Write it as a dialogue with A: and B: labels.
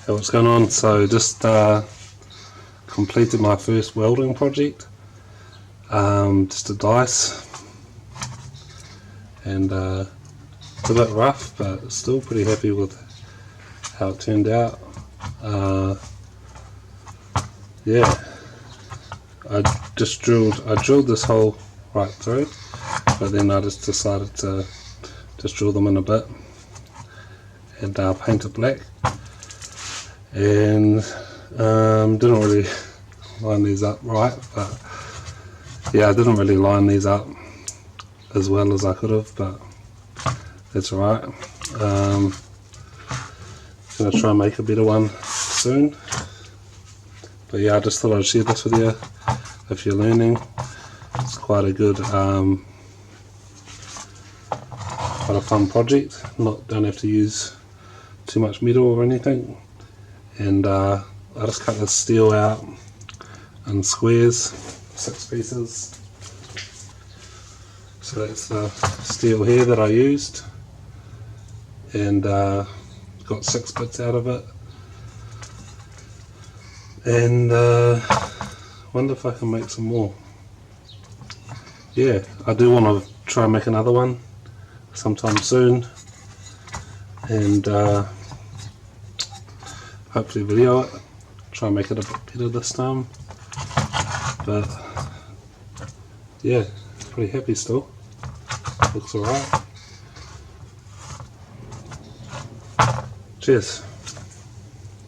A: Hey, what's going on? So just completed my first welding project, just a dice, and it's a bit rough but still pretty happy with how it turned out. Yeah, I drilled this hole right through, but then I just decided to just drill them in a bit and paint it black, and didn't really line these up right, but yeah, I didn't really line these up as well as I could have, but that's alright. Gonna try and make a better one soon, but yeah, I just thought I'd share this with you if you're learning. It's quite a good quite a fun project. Don't have to use too much metal or anything, and I just cut this steel out in squares, 6 pieces. So that's the steel here that I used, and got 6 bits out of it, and wonder if I can make some more. Yeah, I do want to try and make another one sometime soon, and hopefully video it, try and make it a bit better this time. But yeah, pretty happy still, looks alright. Cheers.